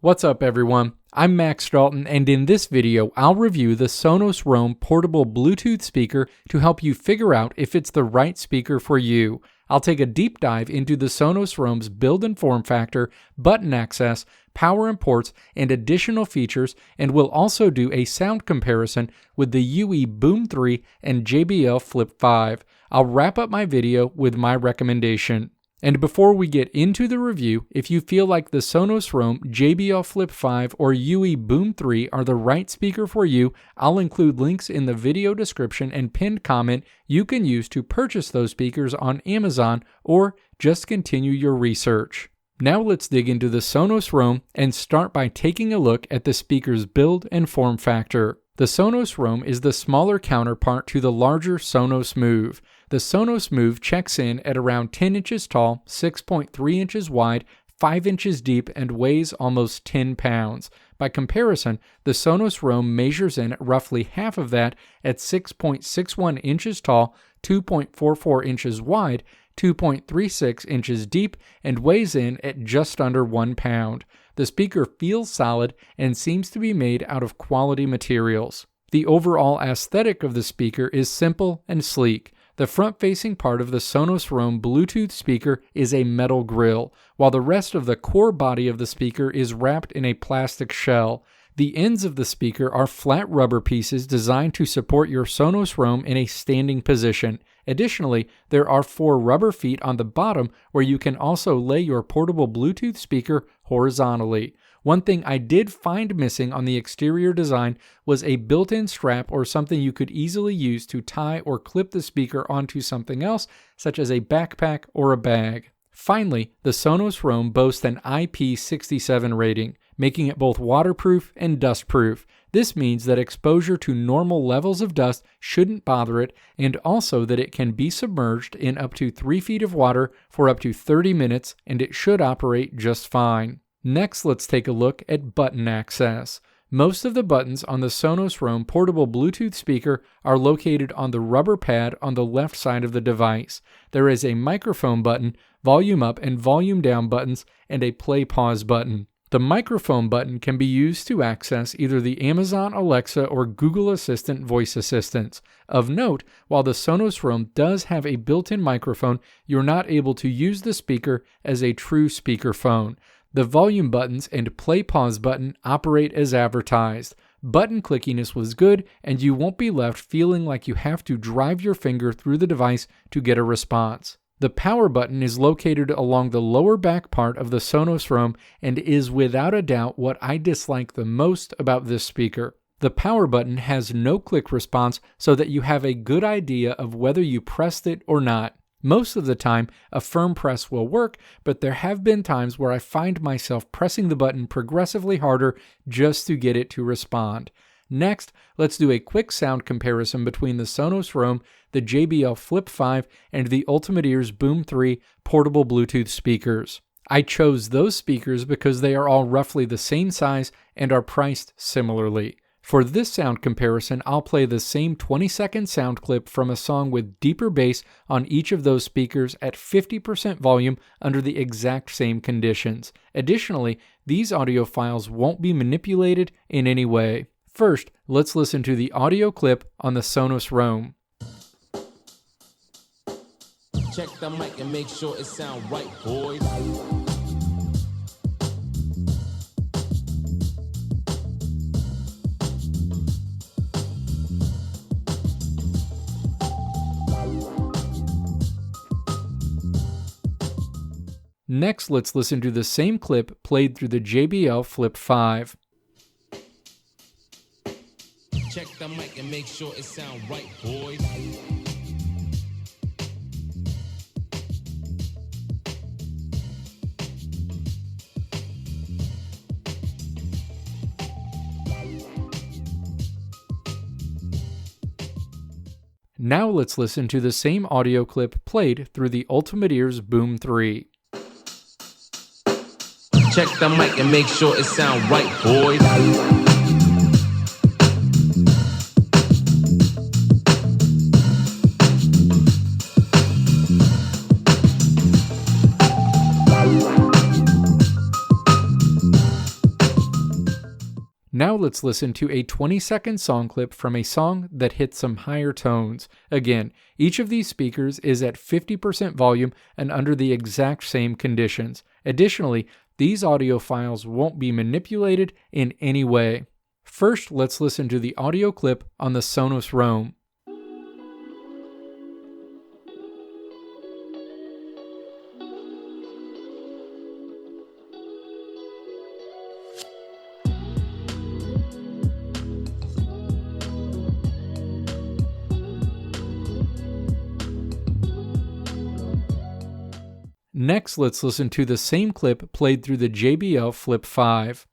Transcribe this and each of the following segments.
What's up everyone? I'm Max Dalton, and in this video I'll review the Sonos Roam portable Bluetooth speaker to help you figure out if it's the right speaker for you. I'll take a deep dive into the Sonos Roam's build and form factor, button access, power and ports, and additional features, and we'll also do a sound comparison with the UE Boom 3 and JBL Flip 5. I'll wrap up my video with my recommendation. And before we get into the review, if you feel like the Sonos Roam, JBL Flip 5, or UE Boom 3 are the right speaker for you, I'll include links in the video description and pinned comment you can use to purchase those speakers on Amazon or just continue your research. Now let's dig into the Sonos Roam and start by taking a look at the speaker's build and form factor. The Sonos Roam is the smaller counterpart to the larger Sonos Move. The Sonos Move checks in at around 10 inches tall, 6.3 inches wide, 5 inches deep, and weighs almost 10 pounds. By comparison, the Sonos Roam measures in at roughly half of that at 6.61 inches tall, 2.44 inches wide, 2.36 inches deep, and weighs in at just under 1 pound. The speaker feels solid and seems to be made out of quality materials. The overall aesthetic of the speaker is simple and sleek. The front-facing part of the Sonos Roam Bluetooth speaker is a metal grille, while the rest of the core body of the speaker is wrapped in a plastic shell. The ends of the speaker are flat rubber pieces designed to support your Sonos Roam in a standing position. Additionally, there are 4 rubber feet on the bottom where you can also lay your portable Bluetooth speaker horizontally. One thing I did find missing on the exterior design was a built-in strap or something you could easily use to tie or clip the speaker onto something else, such as a backpack or a bag. Finally, the Sonos Roam boasts an IP67 rating, making it both waterproof and dustproof. This means that exposure to normal levels of dust shouldn't bother it, and also that it can be submerged in up to 3 feet of water for up to 30 minutes, and it should operate just fine. Next, let's take a look at button access. Most of the buttons on the Sonos Roam portable Bluetooth speaker are located on the rubber pad on the left side of the device. There is a microphone button, volume up and volume down buttons, and a play-pause button. The microphone button can be used to access either the Amazon Alexa or Google Assistant voice assistants. Of note, while the Sonos Roam does have a built-in microphone, you're not able to use the speaker as a true speakerphone. The volume buttons and play-pause button operate as advertised. Button clickiness was good, and you won't be left feeling like you have to drive your finger through the device to get a response. The power button is located along the lower back part of the Sonos Roam and is without a doubt what I dislike the most about this speaker. The power button has no click response so that you have a good idea of whether you pressed it or not. Most of the time, a firm press will work, but there have been times where I find myself pressing the button progressively harder just to get it to respond. Next, let's do a quick sound comparison between the Sonos Roam, the JBL Flip 5, and the Ultimate Ears Boom 3 portable Bluetooth speakers. I chose those speakers because they are all roughly the same size and are priced similarly. For this sound comparison, I'll play the same 20-second sound clip from a song with deeper bass on each of those speakers at 50% volume under the exact same conditions. Additionally, these audio files won't be manipulated in any way. First, let's listen to the audio clip on the Sonos Roam. Check the mic and make sure it sound right, boys. Next, let's listen to the same clip played through the JBL Flip 5. Check the mic and make sure it sound right, boys. Now let's listen to the same audio clip played through the Ultimate Ears Boom 3. Check the mic and make sure it sound right, boys. Now let's listen to a 20-second song clip from a song that hits some higher tones. Again, each of these speakers is at 50% volume and under the exact same conditions. Additionally, these audio files won't be manipulated in any way. First, let's listen to the audio clip on the Sonos Roam. Next, let's listen to the same clip played through the JBL Flip 5.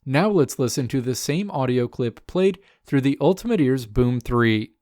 Now let's listen to the same audio clip played through the Ultimate Ears Boom 3.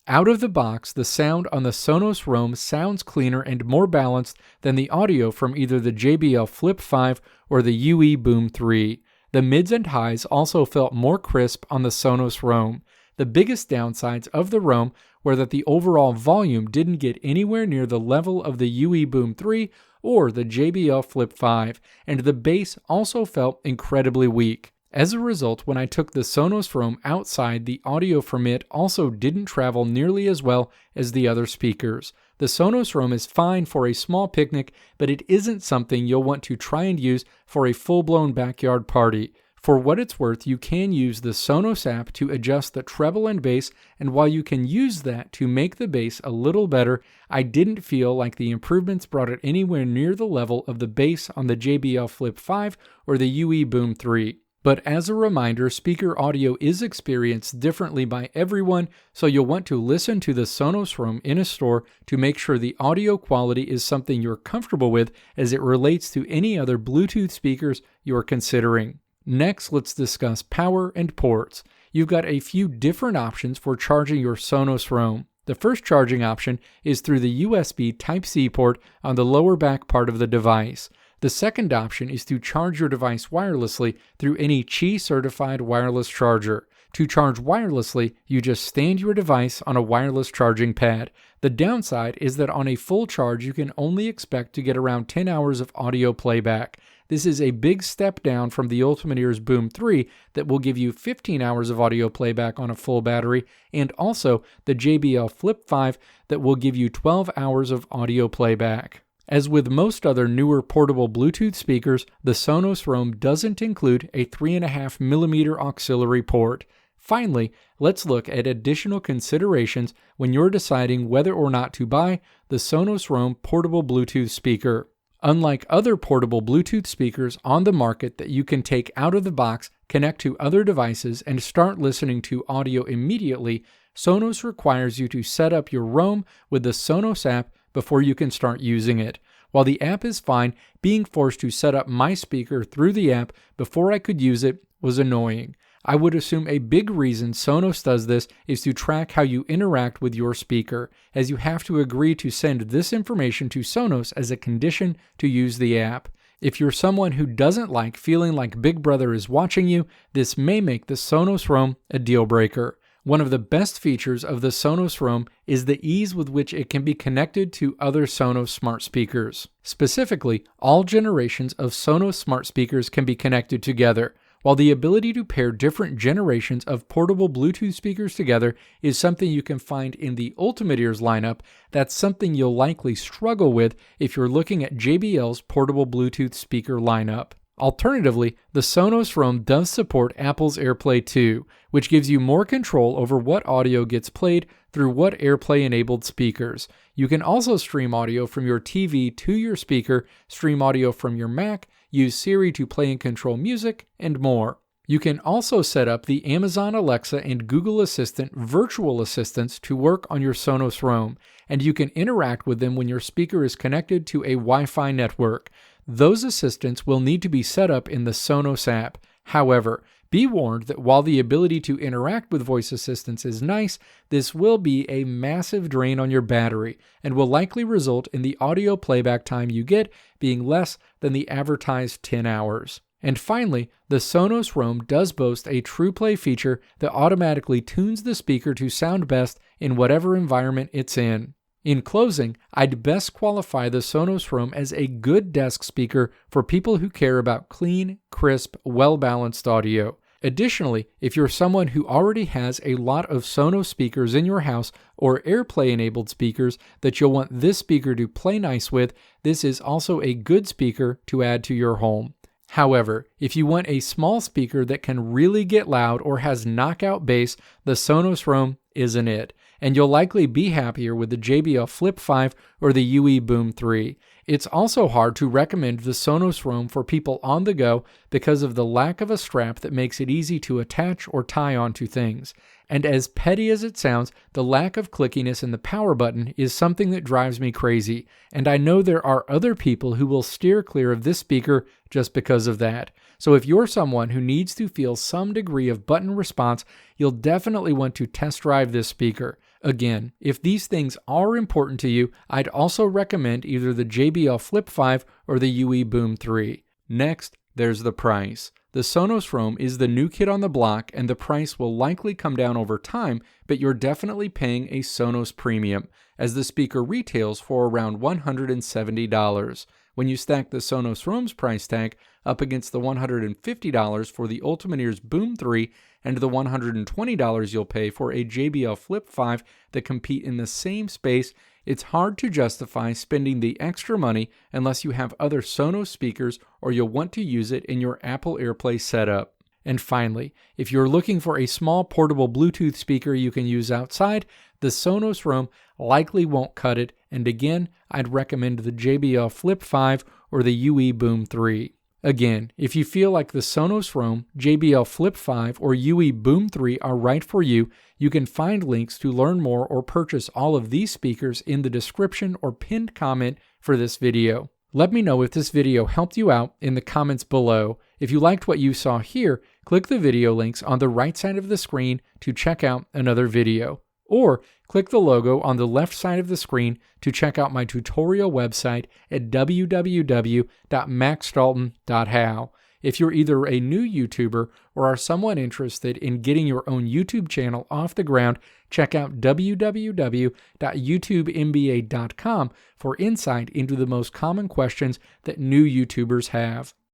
Out of the box, the sound on the Sonos Roam sounds cleaner and more balanced than the audio from either the JBL Flip 5 or the UE Boom 3. The mids and highs also felt more crisp on the Sonos Roam. The biggest downsides of the Roam were that the overall volume didn't get anywhere near the level of the UE Boom 3 or the JBL Flip 5, and the bass also felt incredibly weak. As a result, when I took the Sonos Roam outside, the audio from it also didn't travel nearly as well as the other speakers. The Sonos Roam is fine for a small picnic, but it isn't something you'll want to try and use for a full-blown backyard party. For what it's worth, you can use the Sonos app to adjust the treble and bass, and while you can use that to make the bass a little better, I didn't feel like the improvements brought it anywhere near the level of the bass on the JBL Flip 5 or the UE Boom 3. But as a reminder, speaker audio is experienced differently by everyone, so you'll want to listen to the Sonos Roam in a store to make sure the audio quality is something you're comfortable with as it relates to any other Bluetooth speakers you're considering. Next, let's discuss power and ports. You've got a few different options for charging your Sonos Roam. The first charging option is through the USB Type-C port on the lower back part of the device. The second option is to charge your device wirelessly through any Qi-certified wireless charger. To charge wirelessly, you just stand your device on a wireless charging pad. The downside is that on a full charge, you can only expect to get around 10 hours of audio playback. This is a big step down from the Ultimate Ears Boom 3 that will give you 15 hours of audio playback on a full battery, and also the JBL Flip 5 that will give you 12 hours of audio playback. As with most other newer portable Bluetooth speakers, the Sonos Roam doesn't include a 3.5mm auxiliary port. Finally, let's look at additional considerations when you're deciding whether or not to buy the Sonos Roam portable Bluetooth speaker. Unlike other portable Bluetooth speakers on the market that you can take out of the box, connect to other devices, and start listening to audio immediately, Sonos requires you to set up your Roam with the Sonos app before you can start using it. While the app is fine, being forced to set up my speaker through the app before I could use it was annoying. I would assume a big reason Sonos does this is to track how you interact with your speaker, as you have to agree to send this information to Sonos as a condition to use the app. If you're someone who doesn't like feeling like Big Brother is watching you, this may make the Sonos Roam a deal breaker. One of the best features of the Sonos Roam is the ease with which it can be connected to other Sonos smart speakers. Specifically, all generations of Sonos smart speakers can be connected together. While the ability to pair different generations of portable Bluetooth speakers together is something you can find in the Ultimate Ears lineup, that's something you'll likely struggle with if you're looking at JBL's portable Bluetooth speaker lineup. Alternatively, the Sonos Roam does support Apple's AirPlay 2, which gives you more control over what audio gets played through what AirPlay-enabled speakers. You can also stream audio from your TV to your speaker, stream audio from your Mac, use Siri to play and control music, and more. You can also set up the Amazon Alexa and Google Assistant virtual assistants to work on your Sonos Roam, and you can interact with them when your speaker is connected to a Wi-Fi network. Those assistants will need to be set up in the Sonos app. However, be warned that while the ability to interact with voice assistants is nice, this will be a massive drain on your battery and will likely result in the audio playback time you get being less than the advertised 10 hours. And finally, the Sonos Roam does boast a TruePlay feature that automatically tunes the speaker to sound best in whatever environment it's in. In closing, I'd best qualify the Sonos Roam as a good desk speaker for people who care about clean, crisp, well-balanced audio. Additionally, if you're someone who already has a lot of Sonos speakers in your house or AirPlay-enabled speakers that you'll want this speaker to play nice with, this is also a good speaker to add to your home. However, if you want a small speaker that can really get loud or has knockout bass, the Sonos Roam isn't it, and you'll likely be happier with the JBL Flip 5 or the UE Boom 3. It's also hard to recommend the Sonos Roam for people on the go because of the lack of a strap that makes it easy to attach or tie onto things. And as petty as it sounds, the lack of clickiness in the power button is something that drives me crazy, and I know there are other people who will steer clear of this speaker just because of that. So if you're someone who needs to feel some degree of button response, you'll definitely want to test drive this speaker. Again, if these things are important to you, I'd also recommend either the JBL Flip 5 or the UE Boom 3. Next, there's the price. The Sonos Roam is the new kid on the block, and the price will likely come down over time, but you're definitely paying a Sonos premium, as the speaker retails for around $170. When you stack the Sonos Roam's price tag up against the $150 for the Ultimateers Boom 3 and the $120 you'll pay for a JBL Flip 5 that compete in the same space, it's hard to justify spending the extra money unless you have other Sonos speakers or you'll want to use it in your Apple AirPlay setup. And finally, if you're looking for a small portable Bluetooth speaker you can use outside, the Sonos Roam likely won't cut it, and again, I'd recommend the JBL Flip 5 or the UE Boom 3. Again, if you feel like the Sonos Roam, JBL Flip 5, or UE Boom 3 are right for you, you can find links to learn more or purchase all of these speakers in the description or pinned comment for this video. Let me know if this video helped you out in the comments below. If you liked what you saw here, click the video links on the right side of the screen to check out another video. Or click the logo on the left side of the screen to check out my tutorial website at www.maxdalton.how. If you're either a new YouTuber or are someone interested in getting your own YouTube channel off the ground, check out www.youtubemba.com for insight into the most common questions that new YouTubers have.